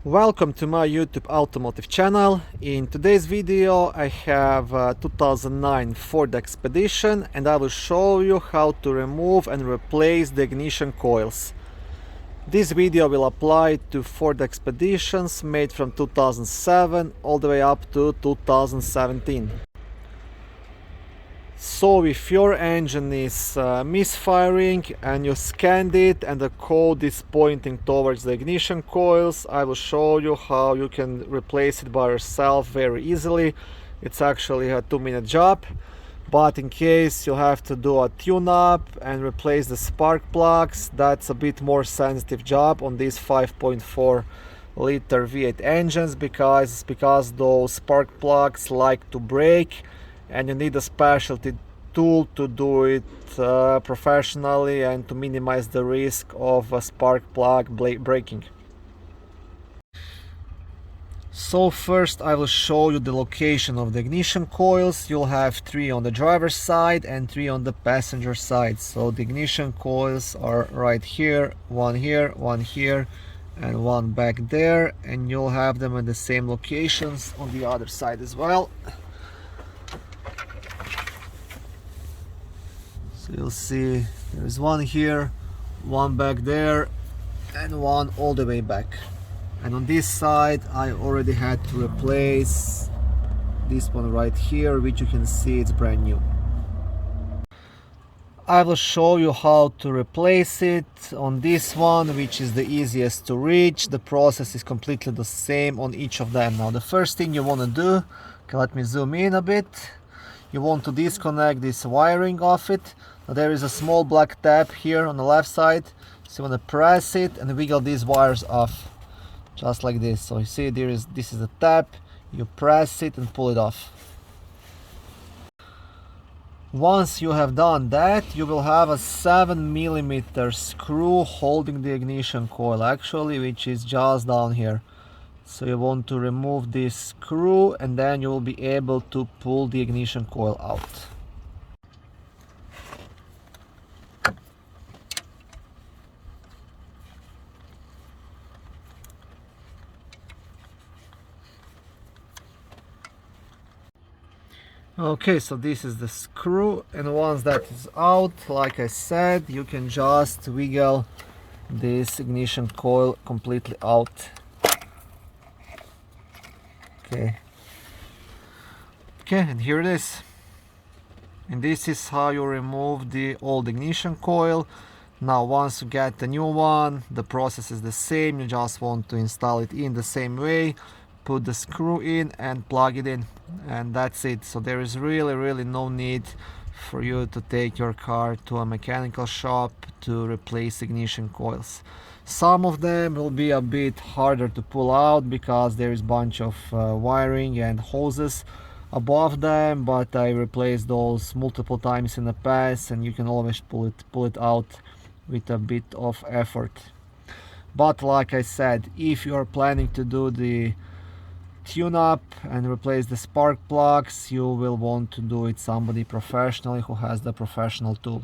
Welcome to my YouTube automotive channel. In today's video I have a 2009 Ford Expedition and I will show you how to remove and replace the ignition coils. This video will apply to Ford Expeditions made from 2007 all the way up to 2017. So if your engine is misfiring and you scanned it and the code is pointing towards the ignition coils, I will show you how you can replace it by yourself very easily. It's actually a 2-minute job, but in case you have to do a tune-up and replace the spark plugs, that's a bit more sensitive job on these 5.4 liter V8 engines because those spark plugs like to break and you need a specialty tool to do it professionally and to minimize the risk of a spark plug breaking. So first I will show you the location of the ignition coils. You'll have 3 on the driver's side and 3 on the passenger side. So the ignition coils are right here, one here, one here, and one back there, and you'll have them in the same locations on the other side as well. So you'll see there's one here, one back there, and one all the way back. And on this side I already had to replace this one right here, which you can see it's brand new. I will show you how to replace it on this one, which is the easiest to reach. The process is completely the same on each of them. Now the first thing you want to do, okay, let me zoom in a bit. You want to disconnect this wiring off it. Now there is a small black tab here on the left side, so you want to press it and wiggle these wires off, just like this. So you see this is a tab, you press it and pull it off. Once you have done that, you will have a 7mm screw holding the ignition coil actually, which is just down here. So you want to remove this screw and then you will be able to pull the ignition coil out. Okay, so this is the screw, and once that is out, like I said, you can just wiggle this ignition coil completely out. Okay, and here it is. And this is how you remove the old ignition coil. Now once you get the new one, the process is the same. You just want to install it in the same way, put the screw in and plug it in, and that's it. So there is really no need for you to take your car to a mechanical shop to replace ignition coils. Some of them will be a bit harder to pull out because there is a bunch of wiring and hoses above them, but I replaced those multiple times in the past and you can always pull it out with a bit of effort. But like I said, if you are planning to do the tune-up and replace the spark plugs, you will want to do it somebody professionally who has the professional tool.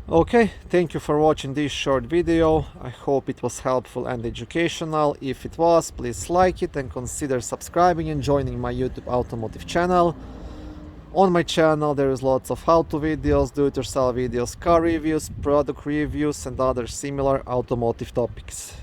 Okay, thank you for watching this short video. I hope it was helpful and educational. If it was, please like it and consider subscribing and joining my YouTube automotive channel. On my channel there is lots of how-to videos, do-it-yourself videos, car reviews, product reviews and other similar automotive topics.